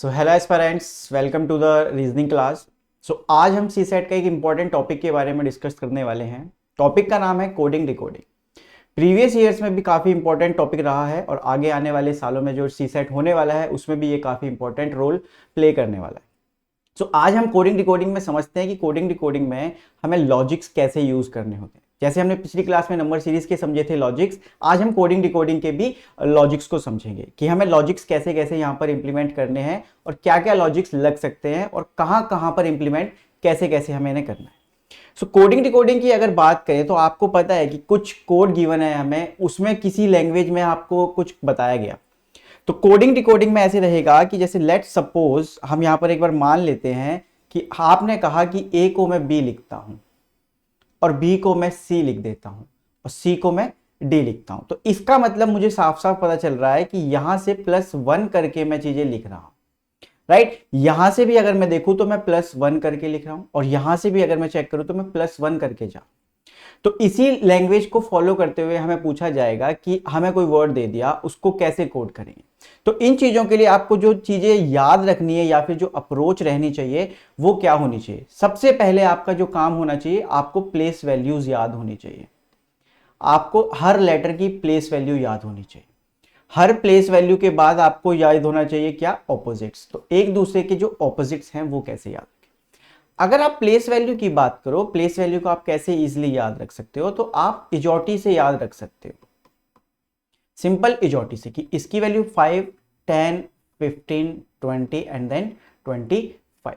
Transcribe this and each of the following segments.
So hello aspirants, welcome to the reasoning class. आज हम सी set का एक इंपॉर्टेंट टॉपिक के बारे में डिस्कस करने वाले हैं। टॉपिक का नाम है कोडिंग डिकोडिंग। प्रीवियस ईयर्स में भी काफ़ी इंपॉर्टेंट टॉपिक रहा है और आगे आने वाले सालों में जो सी सेट होने वाला है उसमें भी ये काफ़ी इंपॉर्टेंट रोल प्ले करने वाला है। आज हम कोडिंग डिकोडिंग में समझते हैं कि कोडिंग डिकोडिंग में हमें लॉजिक्स कैसे यूज़ करने होते हैं। जैसे हमने पिछली क्लास में नंबर सीरीज के समझे थे लॉजिक्स, आज हम कोडिंग डिकोडिंग के भी लॉजिक्स को समझेंगे कि हमें लॉजिक्स कैसे कैसे यहाँ पर इंप्लीमेंट करने हैं और क्या क्या लॉजिक्स लग सकते हैं और कहाँ कहाँ पर इंप्लीमेंट कैसे कैसे हमें इन्हें करना है। कोडिंग डिकोडिंग की अगर बात करें तो आपको पता है कि कुछ कोड गिवन है हमें, उसमें किसी लैंग्वेज में आपको कुछ बताया गया। तो कोडिंग डिकोडिंग में ऐसे रहेगा कि जैसे लेट सपोज हम यहां पर एक बार मान लेते हैं कि आपने कहा कि ए को मैं बी लिखता हूं और बी को मैं सी लिख देता हूं और सी को मैं डी लिखता हूं। तो इसका मतलब मुझे साफ साफ पता चल रहा है कि यहां से +1 करके मैं चीजें लिख रहा हूं, राइट। यहां से भी अगर मैं देखूं तो मैं +1 करके लिख रहा हूं और यहां से भी अगर मैं चेक करूं तो मैं +1 करके जा। तो इसी लैंग्वेज को फॉलो करते हुए हमें पूछा जाएगा कि हमें कोई वर्ड दे दिया, उसको कैसे कोड करेंगे। तो इन चीजों के लिए आपको जो चीजें याद रखनी है या फिर जो अप्रोच रहनी चाहिए वो क्या होनी चाहिए। सबसे पहले आपका जो काम होना चाहिए, आपको प्लेस वैल्यूज याद होनी चाहिए। आपको हर लेटर की प्लेस वैल्यू याद होनी चाहिए। हर प्लेस वैल्यू के बाद आपको याद होना चाहिए क्या, ऑपोजिट्स। तो एक दूसरे के जो ऑपोजिट्स हैं वो कैसे याद। अगर आप प्लेस वैल्यू की बात करो, प्लेस वैल्यू को आप कैसे इजीली याद रख सकते हो, तो आप इजोटी से याद रख सकते हो। सिंपल इजोटी से कि इसकी वैल्यू 5, 10, 15, 20 एंड देन 25।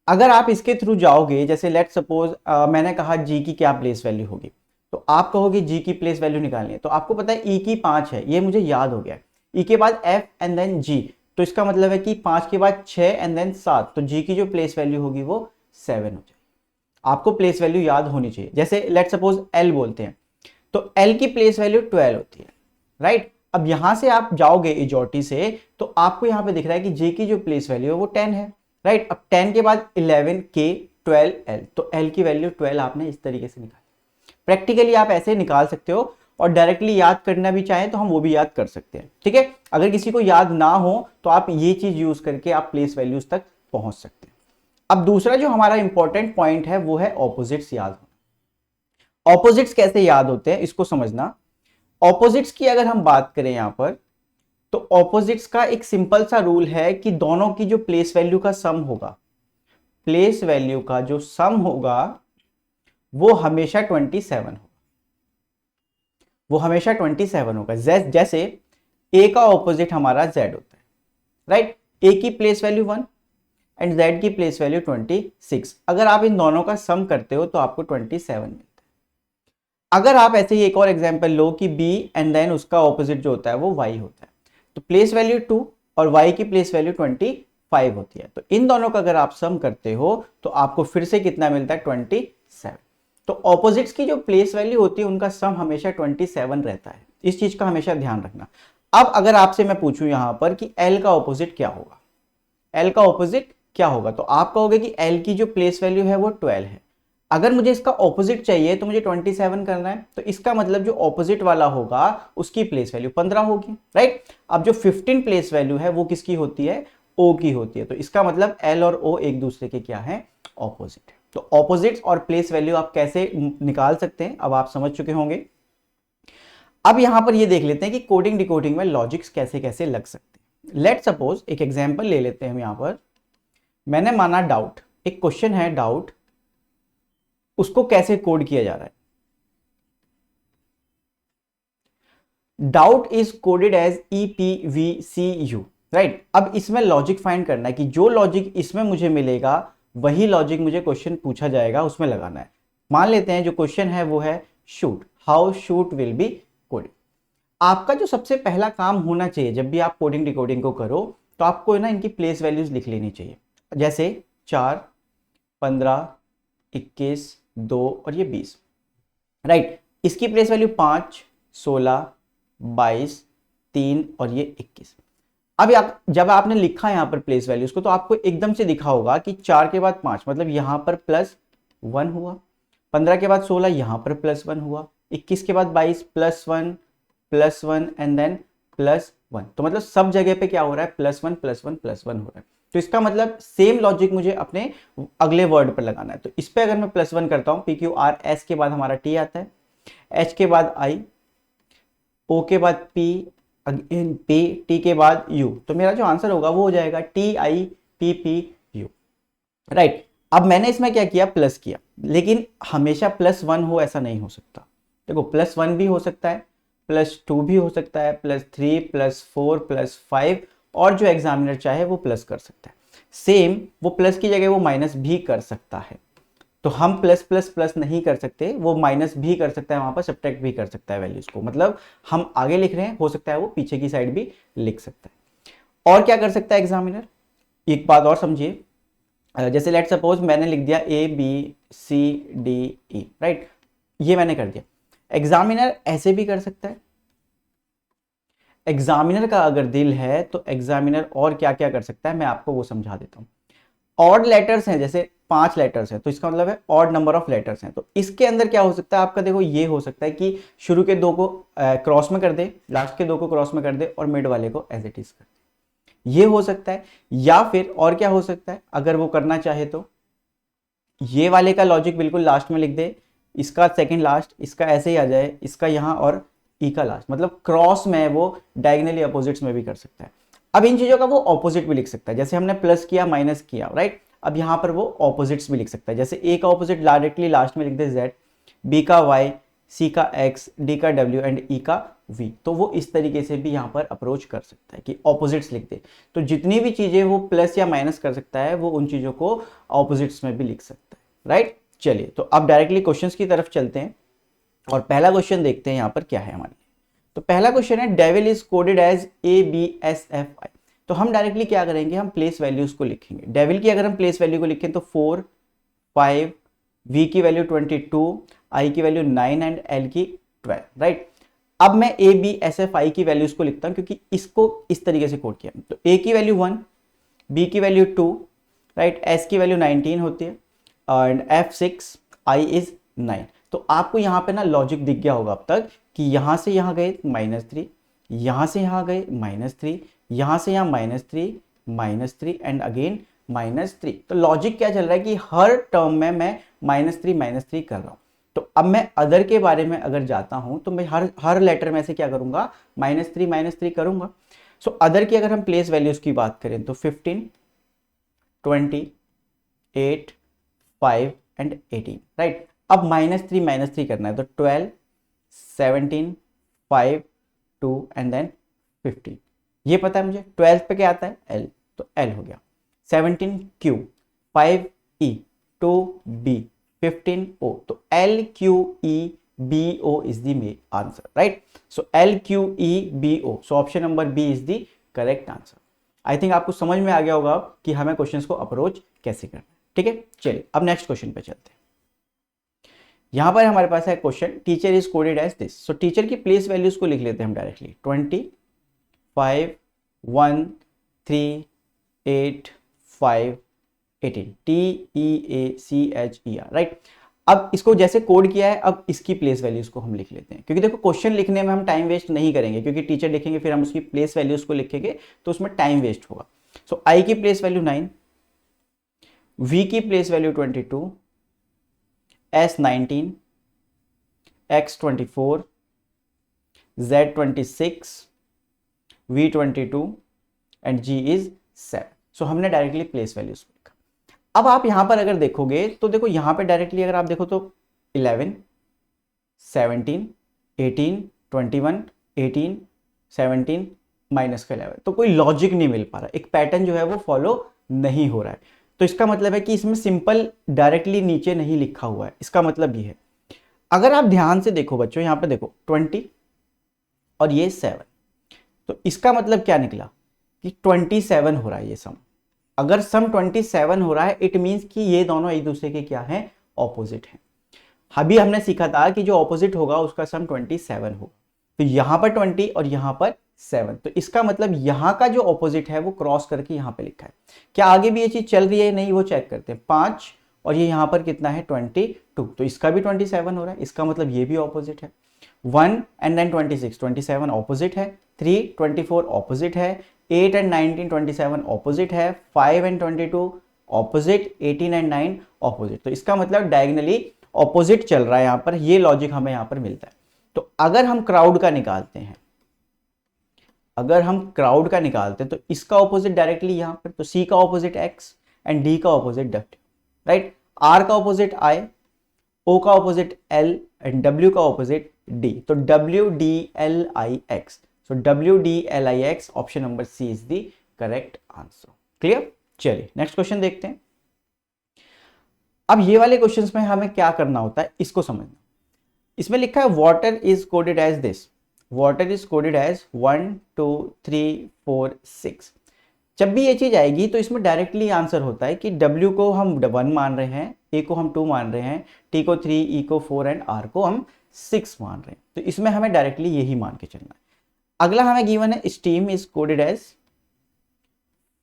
अगर आप इसके थ्रू जाओगे, जैसे लेट सपोज मैंने कहा जी की क्या प्लेस वैल्यू होगी, तो आप कहोगे जी की प्लेस वैल्यू निकालनी है। तो आपको पता है ई की 5 है, ये मुझे याद हो गया। ई के बाद एफ एंड देन जी, तो इसका मतलब है कि 5 के बाद 6 एंड देन 7, तो जी की जो प्लेस वैल्यू होगी वो 7 हो जाएगी। आपको प्लेस वैल्यू याद होनी चाहिए। जैसे लेट सपोज एल बोलते हैं तो एल की प्लेस वैल्यू 12 होती है, राइट। अब यहां से आप जाओगे इजोटी से तो आपको यहां पे दिख रहा है कि जे की जो प्लेस वैल्यू है वो 10 है, राइट। अब 10 के बाद 11 के 12 एल, तो एल की वैल्यू 12 आपने इस तरीके से निकाली। प्रैक्टिकली आप ऐसे निकाल सकते हो और डायरेक्टली याद करना भी चाहें तो हम वो भी याद कर सकते हैं, ठीक है। अगर किसी को याद ना हो तो आप ये चीज यूज करके आप प्लेस वैल्यूज तक पहुंच सकते हैं। अब दूसरा जो हमारा इंपॉर्टेंट पॉइंट है वो है ऑपोजिट्स याद होना। ऑपोजिट्स कैसे याद होते हैं इसको समझना। ऑपोजिट्स की अगर हम बात करें यहां पर, तो ऑपोजिट्स का एक सिंपल सा रूल है कि दोनों की जो प्लेस वैल्यू का सम होगा, प्लेस वैल्यू का जो सम होगा वो हमेशा 27 होगा। वो हमेशा 27 होगा। जैसे ए का ऑपोजिट हमारा जेड होता है, राइट। ए की प्लेस वैल्यू 1 एंड जेड की प्लेस वैल्यू 26। अगर आप इन दोनों का सम करते हो तो आपको 27 मिलता है। अगर आप ऐसे ही एक और एग्जांपल लो कि b एंड देन उसका ऑपोजिट जो होता है वो y होता है, तो प्लेस वैल्यू 2 और y की प्लेस वैल्यू 25 होती है। तो इन दोनों का अगर आप सम करते हो तो आपको फिर से कितना मिलता है, 27। तो ऑपोजिट्स की जो प्लेस वैल्यू होती है उनका सम हमेशा 27 रहता है। इस चीज का हमेशा ध्यान रखना। अब अगर आपसे मैं पूछूं यहां पर कि l का ऑपोजिट क्या होगा, l का ऑपोजिट क्या होगा, तो आप कहोगे कि l की जो प्लेस वैल्यू है वो 12 है। अगर मुझे इसका ऑपोजिट चाहिए तो मुझे 27 करना है, तो इसका मतलब जो ऑपोजिट वाला होगा उसकी प्लेस वैल्यू 15 होगी, राइट। अब जो 15 प्लेस वैल्यू है वो किसकी होती है, ओ की होती है। तो इसका मतलब एल और ओ एक दूसरे के क्या है, ऑपोजिट है। तो ऑपोजिट्स और प्लेस वैल्यू आप कैसे निकाल सकते हैं अब आप समझ चुके होंगे। अब यहां पर ये देख लेते हैं कि कोडिंग डिकोडिंग में लॉजिक्स कैसे कैसे लग सकते हैं। लेट सपोज एक एग्जाम्पल ले लेते हैं हम यहां पर। मैंने माना डाउट, एक क्वेश्चन है डाउट, उसको कैसे कोड किया जा रहा है। Doubt is coded as EPVCU, right. अब इसमें लॉजिक फाइंड करना है कि जो लॉजिक इसमें मुझे मिलेगा वही लॉजिक मुझे क्वेश्चन पूछा जाएगा उसमें लगाना है। मान लेते हैं जो क्वेश्चन है वो है shoot, how shoot will be coded. आपका जो सबसे पहला काम होना चाहिए जब भी आप कोडिंग डिकोडिंग को करो तो आपको ना इनकी प्लेस वैल्यूज लिख लेनी चाहिए। जैसे 4, 15, 21, 2 और ये 20, राइट। इसकी प्लेस वैल्यू 5, 16, 22, 3 और ये 21। अब जब आपने लिखा यहां पर प्लेस वैल्यूज को तो आपको एकदम से दिखा होगा कि 4 के बाद 5 मतलब यहां पर +1 हुआ, 15 के बाद 16 यहां पर +1 हुआ, 21 के बाद 22 +1 एंड देन 1। तो मतलब सब जगह पे क्या हो रहा है, +1 +1 +1 हो रहा है। तो इसका मतलब सेम लॉजिक मुझे अपने अगले वर्ड पर लगाना है। तो इस पे अगर मैं +1 करता हूँ, PQR, S के बाद हमारा T आता है, H के बाद I, O के बाद P, अगेन P, T के बाद U। तो मेरा जो आंसर होगा वो हो जाएगा TIPPU, राइट। अब मैंने इसमें क्या किया, प्लस किया, लेकिन हमेशा +1 हो ऐसा नहीं हो सकता। देखो +1 भी हो सकता है, +2 भी हो सकता है, +3 +4 +5, और जो एग्जामिनर चाहे वो प्लस कर सकता है। सेम वो प्लस की जगह वो माइनस भी कर सकता है। तो हम प्लस प्लस प्लस नहीं कर सकते, वो माइनस भी कर सकता है, वहां पर सब्ट्रैक्ट भी कर सकता है वैल्यूज को। मतलब हम आगे लिख रहे हैं, हो सकता है वो पीछे की साइड भी लिख सकता है। और क्या कर सकता है एग्जामिनर, एक बात और समझिए। जैसे लेट सपोज मैंने लिख दिया ABCDE, राइट, ये मैंने कर दिया। एग्जामिनर ऐसे भी कर सकता है। एग्जामिनर का अगर दिल है तो एग्जामिनर और क्या क्या कर सकता है, मैं आपको वो समझा देता हूं। ऑड लेटर्स हैं, जैसे 5 लेटर्स हैं, तो इसका मतलब है ऑड नंबर ऑफ लेटर्स हैं। तो इसके अंदर क्या हो सकता है आपका, देखो ये हो सकता है कि शुरू के 2 को क्रॉस में कर दे, लास्ट के 2 को क्रॉस में कर दे, और मिड वाले को एज इट इज कर दे। ये हो सकता है। या फिर और क्या हो सकता है, अगर वो करना चाहे तो ये वाले का लॉजिक बिल्कुल लास्ट में लिख दे, इसका सेकंड लास्ट, इसका ऐसे ही आ जाए, इसका यहां और ई का लास्ट। मतलब क्रॉस में वो डायगोनली अपोजिट्स में भी कर सकता है। अब इन चीजों का वो ऑपोजिट भी लिख सकता है, जैसे हमने प्लस किया माइनस किया, राइट। अब यहां पर वो ऑपोजिट्स भी लिख सकता है, जैसे ए का ऑपोजिट डायरेक्टली लास्ट में लिख दे Z, बी का Y, सी का X, डी का W एंड ई का V। तो वो इस तरीके से भी यहां पर अप्रोच कर सकता है कि ऑपोजिट्स लिख दे। तो जितनी भी चीजें वो प्लस या माइनस कर सकता है, वो उन चीजों को ऑपोजिट्स में भी लिख सकता है, राइट। चलिए, तो अब डायरेक्टली क्वेश्चंस की तरफ चलते हैं और पहला क्वेश्चन देखते हैं यहां पर क्या है हमारे। तो पहला क्वेश्चन है, devil is coded as ABSFI। तो हम डायरेक्टली क्या करेंगे, हम प्लेस वैल्यूज को लिखेंगे। डेविल की अगर हम प्लेस वैल्यू को लिखें तो 4, 5, V की वैल्यू 22, I की वैल्यू 9 एंड L की 12, राइट। अब मैं ABSFI की वैल्यूज को लिखता हूं, क्योंकि इसको इस तरीके से कोड किया। तो A की वैल्यू 1, B की वैल्यू 2, राइट, S की वैल्यू 19 होती है, एंड F6, I इज 9। तो आपको यहां पे ना लॉजिक दिख गया होगा अब तक कि यहां से यहां गए -3, यहां से यहां गए -3, यहां से यहां -3 एंड अगेन -3। तो लॉजिक क्या चल रहा है कि हर टर्म में मैं -3 कर रहा हूं। तो अब मैं अदर के बारे में अगर जाता हूं तो मैं हर लेटर में से क्या करूंगा, -3 करूंगा। सो अदर की अगर हम प्लेस वैल्यूज की बात करें तो 15, 20, 8, 5 एंड 18, राइट। अब -3 करना है, तो 12, 17, 5, 2 एंड देन 15। ये पता है मुझे 12 पे क्या आता है, L, तो L हो गया। 17 Q, 5 E, 2 B, 15 O। तो LQEBO is the answer, right. So LQEBO, so option number B is the correct answer. I think आपको समझ में आ गया होगा कि हमें क्वेश्चंस को अप्रोच कैसे करना है, ठीक है। चलिए अब नेक्स्ट क्वेश्चन पे चलते हैं। यहां पर हमारे पास है question, teacher is coded as this. So teacher की प्लेस वैल्यूज को लिख लेते हैं हम डायरेक्टली, 20, 5, 1, 3, 8, 5, 18, TEACHER, राइट। अब इसको जैसे कोड किया है, अब इसकी प्लेस वैल्यूज को हम लिख लेते हैं, क्योंकि देखो क्वेश्चन लिखने में हम टाइम वेस्ट नहीं करेंगे, क्योंकि टीचर लिखेंगे फिर हम उसकी प्लेस वैल्यूज को लिखेंगे तो उसमें टाइम वेस्ट होगा। सो I की प्लेस वैल्यू 9, V की place value 22, S 19, X 24, Z 26, V 22 and G is 7। सो हमने डायरेक्टली प्लेस वैल्यूज लिखा। अब आप यहां पर अगर देखोगे तो देखो यहां पे डायरेक्टली अगर आप देखो तो 11, 17, 18, 21, 18, 17 -11। तो कोई लॉजिक नहीं मिल पा रहा, एक पैटर्न जो है वो फॉलो नहीं हो रहा है। तो इसका मतलब है कि इसमें सिंपल डायरेक्टली नीचे नहीं लिखा हुआ है। इसका मतलब ये है, अगर आप ध्यान से देखो बच्चों, यहां पे देखो 20 और ये 7, तो इसका मतलब क्या निकला कि 27 हो रहा है ये सम। अगर सम 27 हो रहा है, इट मींस कि ये दोनों एक दूसरे के क्या है, ऑपोजिट हैं। अभी हमने सीखा था कि जो ऑपोजिट होगा उसका सम 27 होगा। तो यहां पर 20 और यहां पर 7, तो इसका मतलब यहां का जो ऑपोजिट है वो क्रॉस करके यहां पे लिखा है। क्या आगे भी ये चीज चल रही है, नहीं, वो चेक करते हैं। 5 और ये यहां पर कितना है, 22, तो इसका भी 27 हो रहा है, इसका मतलब ये भी ऑपोजिट है। 1 एंड देन 26, 27 ऑपोजिट है, 3 24 ऑपोजिट है, 8 एंड 19 27 ऑपोजिट है, 5 एंड 22 ऑपोजिट, 18 एंड 9 ऑपोजिट। तो इसका मतलब डायगोनली ऑपोजिट चल रहा है यहाँ पर, ये लॉजिक हमें यहाँ पर मिलता है। तो अगर हम क्राउड का निकालते हैं, अगर हम क्राउड का निकालते हैं तो इसका ऑपोजिट डायरेक्टली यहाँ पर, तो C का ऑपोजिट X एंड D का ऑपोजिट W, राइट। R का ऑपोजिट I, O का ऑपोजिट L एंड W का ऑपोजिट D, तो WDLIX, so WDLIX option number C is the correct answer. Clear? चलिए नेक्स्ट क्वेश्चन देखते हैं। अब ये वाले क्वेश्चंस में हमें क्या करना होता है, इसको समझना। इसमें लिखा है water is coded as this, water is coded as 1 2 3 4 6। जब भी ये चीज आएगी तो इसमें डायरेक्टली आंसर होता है कि W को हम 1 मान रहे हैं, A को हम 2 मान रहे हैं, T को 3, E को 4 एंड R को हम 6 मान रहे हैं। तो इसमें हमें डायरेक्टली यही मान के चलना है। अगला हमें गिवन है स्टीम इज कोडेड एज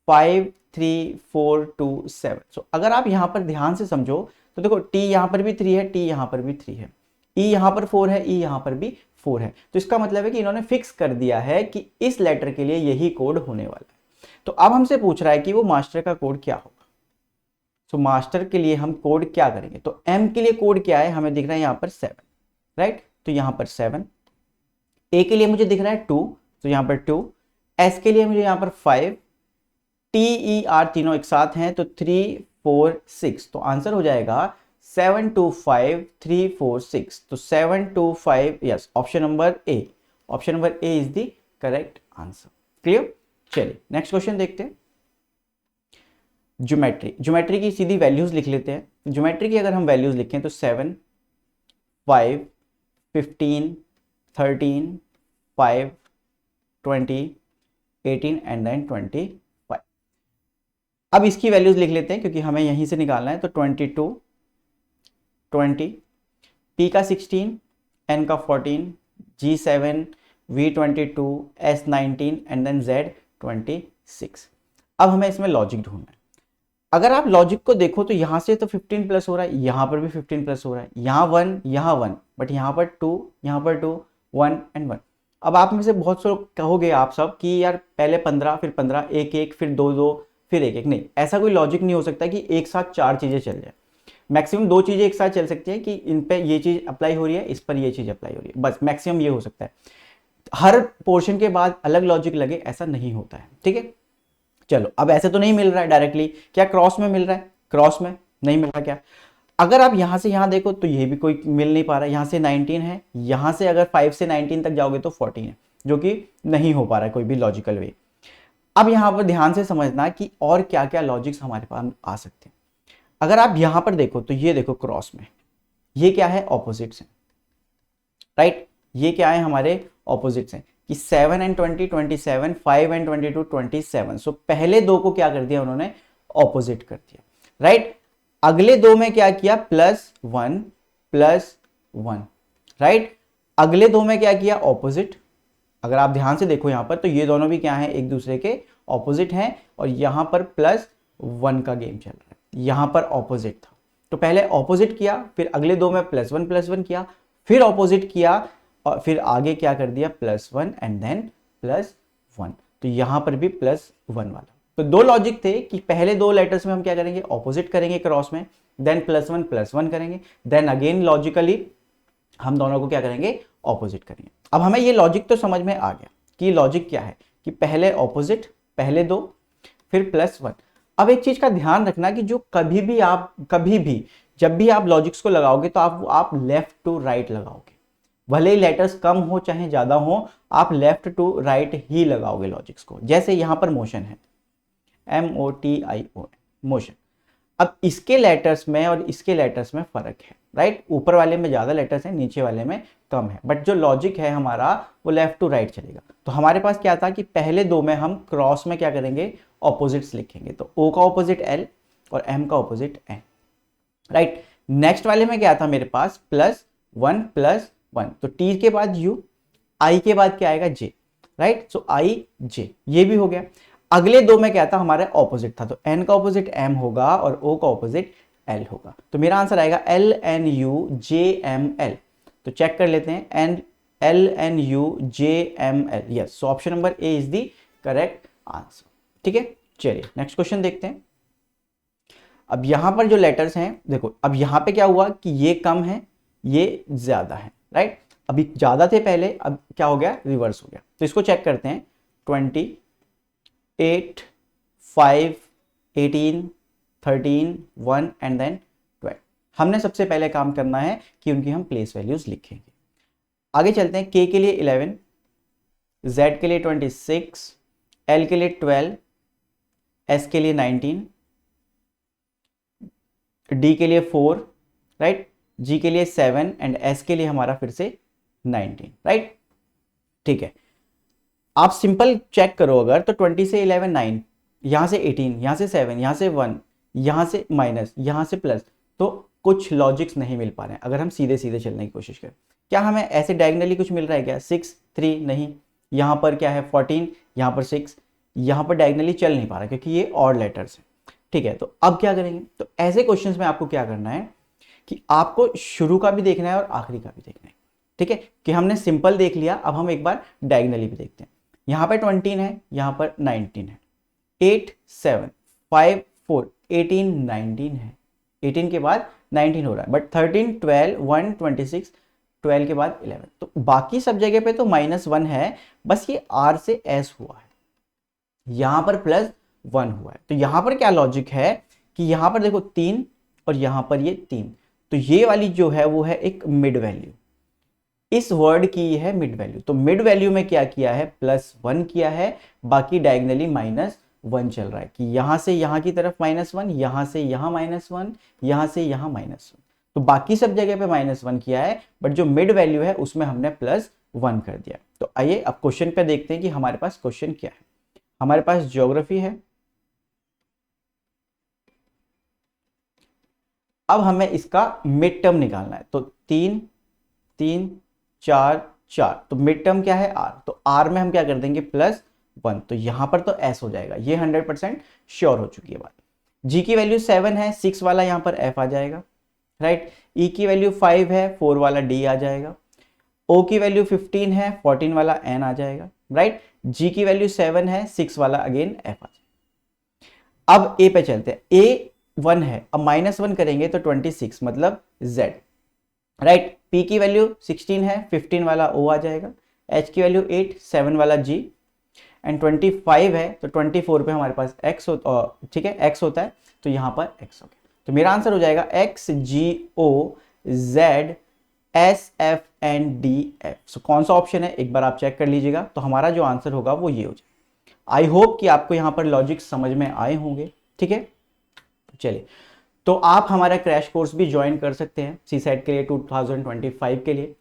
5 3 4 2 7। सो अगर आप यहां पर ध्यान से समझो तो देखो T यहां पर भी 3 है, T यहां पर भी 3 है, E यहां पर 4 है, E यहां पर भी 4 है। तो इसका मतलब है कि इन्होंने फिक्स कर दिया है कि इस लेटर के लिए यही कोड होने वाला है। तो अब हमसे पूछ रहा है कि वो मास्टर का कोड क्या होगा। सो मास्टर के लिए हम कोड क्या करेंगे, तो M के लिए कोड क्या है, हमें दिख रहा है यहां पर 7, राइट। तो यहां पर 7, A के लिए मुझे दिख रहा है 2, तो यहां पर 2, S के लिए मुझे यहां पर 5, T E R तीनों एक साथ हैं तो 3 4 6। तो आंसर हो जाएगा 7 2 5 3 4 6। तो 7 2 5, yes, option number A, option number A is the correct answer. Clear? चलिए नेक्स्ट क्वेश्चन देखते हैं। ज्योमेट्री, ज्योमेट्री की सीधी वैल्यूज लिख लेते हैं। ज्योमेट्री की अगर हम वैल्यूज लिखें तो 7 5 15 13 5 20 18 एंड देन 25। अब इसकी वैल्यूज लिख लेते हैं क्योंकि हमें यहीं से निकालना है। तो 22 20, P का 16, N का 14, G7, V22, S19 and then Z26। अब हमें इसमें लॉजिक ढूंढना है। अगर आप लॉजिक को देखो तो यहां से तो 15 प्लस हो रहा है, यहां पर भी 15 प्लस हो रहा है, यहां 1, बट यहां पर 2, यहां पर 2, 1 एंड 1। अब आप में से बहुत से लोग कहोगे आप सब कि यार पहले 15 फिर 15, 1 1 फिर 2 2 फिर 1 1। नहीं, ऐसा कोई लॉजिक नहीं हो सकता कि एक साथ 4 चीजें चल जाए। मैक्सिमम 2 चीजें एक साथ चल सकती है कि इन पे ये चीज अप्लाई हो रही है, इस पर ये चीज अप्लाई हो रही है, बस मैक्सिमम ये हो सकता है। हर पोर्शन के बाद अलग लॉजिक लगे ऐसा नहीं होता है, ठीक है। चलो अब ऐसे तो नहीं मिल रहा है डायरेक्टली, क्या क्रॉस में मिल रहा है? क्रॉस में नहीं मिल रहा। क्या अगर आप यहां से यहां देखो तो ये भी कोई मिल नहीं पा रहा है। यहां से 19 है, यहां से अगर 5 से 19 तक जाओगे तो 14 है, जो कि नहीं हो पा रहा है कोई भी लॉजिकल वे। अब यहां पर ध्यान से समझना कि और क्या क्या लॉजिक्स हमारे पास आ सकते हैं। अगर आप यहां पर देखो तो ये देखो क्रॉस में ये क्या है? ऑपोजिट्स हैं, राइट। ये क्या है? हमारे ऑपोजिट्स हैं कि 7 एंड 20 27, 5 एंड 22 27। सो पहले दो को क्या कर दिया उन्होंने? ऑपोजिट कर दिया, राइट। अगले दो में क्या किया? +1 +1, राइट। अगले दो में क्या किया? ऑपोजिट। अगर आप ध्यान से देखो यहां पर तो ये दोनों भी क्या है? एक दूसरे के ऑपोजिट हैं और यहां पर +1 का गेम चल रहा है, यहां पर ऑपोजिट था। तो पहले ऑपोजिट किया, फिर अगले दो में +1 किया, फिर ऑपोजिट किया और फिर आगे क्या कर दिया? +1 एंड देन +1। तो यहां पर भी +1 वाला। तो दो लॉजिक थे कि पहले दो लेटर्स में हम क्या करेंगे? ऑपोजिट करेंगे क्रॉस में, देन +1 करेंगे, देन अगेन लॉजिकली हम दोनों को क्या करेंगे? ऑपोजिट करेंगे। अब हमें ये लॉजिक तो समझ में आ गया कि लॉजिक क्या है कि पहले ऑपोजिट, पहले दो, फिर +1। अब एक चीज का ध्यान रखना कि जो कभी भी जब भी आप लॉजिक्स को लगाओगे तो आप लेफ्ट टू राइट लगाओगे। भले ही लेटर्स कम हो चाहे ज्यादा हो, आप लेफ्ट टू राइट ही लगाओगे लॉजिक्स को। जैसे यहां पर मोशन है, MOTION, मोशन। अब इसके लेटर्स में और इसके लेटर्स में फर्क है, राइट। ऊपर वाले में ज्यादा लेटर्स हैं, नीचे वाले में कम है, बट जो लॉजिक है हमारा वो लेफ्ट टू राइट चलेगा। तो हमारे पास क्या था कि पहले दो में हम क्रॉस में क्या करेंगे? ऑपोजिट्स लिखेंगे। तो O का ऑपोजिट L और M का ऑपोजिट N, राइट। नेक्स्ट वाले में क्या था मेरे पास? +1 +1। तो T के बाद U, I के बाद क्या आएगा? J, right. So I J, ये भी हो गया। अगले दो में क्या था? हमारा ऑपोजिट था, तो N का ऑपोजिट M होगा और O का ऑपोजिट L होगा। तो मेरा आंसर आएगा LNUJML। तो चेक कर लेते हैं, LNUJML, yes, so option number A is the correct answer. ठीक है, चलिए नेक्स्ट क्वेश्चन देखते हैं। अब यहां पर जो लेटर्स हैं देखो, अब यहां पे क्या हुआ कि ये कम है ये ज्यादा है, राइट। अभी ज्यादा थे पहले, अब क्या हो गया, रिवर्स हो गया। तो इसको चेक करते हैं। 20, 8, 5, 18, 13, 1 एंड देन 12। हमने सबसे पहले काम करना है कि उनकी हम प्लेस वैल्यूज लिखेंगे। आगे चलते हैं। के के लिए 11, जेड के लिए 26, एल के लिए 12, एस के लिए 19, डी के लिए 4, राइट, जी के लिए 7 एंड एस के लिए हमारा फिर से 19, राइट। ठीक है, आप सिंपल चेक करो अगर, तो 20 से 11 9, यहां से 18, यहां से 7, यहां से 1, यहां से माइनस, यहां से प्लस, तो कुछ लॉजिक्स नहीं मिल पा रहे हैं। अगर हम सीधे सीधे चलने की कोशिश करें, क्या हमें ऐसे डायगनली कुछ मिल रहा है क्या? 6, 3 नहीं, यहां पर क्या है 14, यहां पर 6, यहां पर डायगनली चल नहीं पा रहा क्योंकि ये ऑड लेटर्स है। ठीक है, तो अब क्या करेंगे? तो ऐसे क्वेश्चंस में आपको क्या करना है कि आपको शुरू का भी देखना है और आखिरी का भी देखना है। ठीक है, कि हमने सिंपल देख लिया, अब हम एक बार डायगनली भी देखते हैं। यहां पर 20 है, यहां पर 19 है, 8, 7, 5, 4, 18, 19 है, 18 के बाद 19 हो रहा है, बट 13, 12, 1, 26, 12 के बाद 11, तो बाकी सब जगह पे तो -1 है, बस ये R से S हुआ है, यहां पर +1 हुआ है। तो यहां पर क्या लॉजिक है कि यहां पर देखो 3 और यहां पर ये 3, तो ये वाली जो है वो है एक मिड वैल्यू, इस वर्ड की है मिड वैल्यू। तो मिड वैल्यू में क्या किया है, +1 किया है, बाकी डायगनली -1 चल रहा है कि यहां से यहां की तरफ -1, यहां से यहां -1, यहां से यहां -1, तो बाकी सब जगह पे -1 किया है, बट जो मिड वैल्यू है उसमें हमने +1 कर दिया। तो आइए अब क्वेश्चन पे देखते हैं कि हमारे पास क्वेश्चन क्या है। हमारे पास ज्योग्राफी है। अब हमें इसका मिड टर्म निकालना है, तो 3, 3, 4, 4, तो मिड टर्म क्या है R, तो R में हम क्या कर देंगे +1, तो यहां पर तो S हो जाएगा, ये 100% श्योर हो चुकी है बात। G की वैल्यू 7 है, 6 वाला यहां पर F आ जाएगा, राइट। E की वैल्यू 5 है, 4 वाला D आ जाएगा। O की वैल्यू 15 है, 14 वाला N आ जाएगा, राइट। G की वैल्यू 7 है, 6 वाला अगेन F आ जाएगा। अब A पे चलते हैं। A 1 है, अब -1 करेंगे तो 26 मतलब Z, राइट। P की वैल्यू 16 है, 15 वाला O आ जाएगा। H की वैल्यू 8, 7 वाला G एंड 25 है, तो 24 पे हमारे पास X होता, ठीक है, X होता है, तो यहां पर X हो गया। तो मेरा आंसर हो जाएगा X, G, O, Z, S, F and D, F। सो कौन सा ऑप्शन है एक बार आप चेक कर लीजिएगा, तो हमारा जो आंसर होगा वो ये हो जाएगा। आई होप कि आपको यहां पर लॉजिक समझ में आए होंगे। ठीक है, चलिए, तो आप हमारा क्रैश कोर्स भी ज्वाइन कर सकते हैं सीसेट के लिए 2025 के लिए,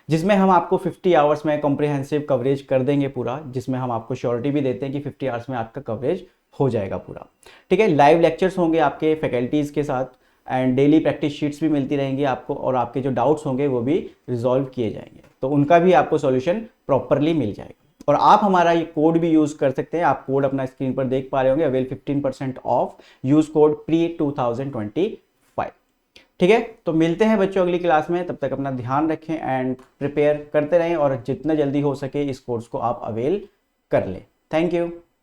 जिसमें हम आपको 50 आवर्स में कॉम्प्रिहेंसिव कवरेज कर देंगे पूरा, जिसमें हम आपको श्योरिटी भी देते हैं कि 50 आवर्स में आपका कवरेज हो जाएगा पूरा। ठीक है, लाइव लेक्चर्स होंगे आपके फैकल्टीज़ के साथ एंड डेली प्रैक्टिस शीट्स भी मिलती रहेंगी आपको, और आपके जो डाउट्स होंगे वो भी रिजॉल्व किए जाएंगे, तो उनका भी आपको सॉल्यूशन प्रॉपरली मिल जाएगा। और आप हमारा ये कोड भी यूज कर सकते हैं, आप कोड अपना स्क्रीन पर देख पा रहे होंगे, avail 15% of, use code PRE2025। ठीक है, तो मिलते हैं बच्चों अगली क्लास में, तब तक अपना ध्यान रखें एंड प्रिपेयर करते रहें, और जितना जल्दी हो सके इस कोर्स को आप अवेल कर लें। Thank you.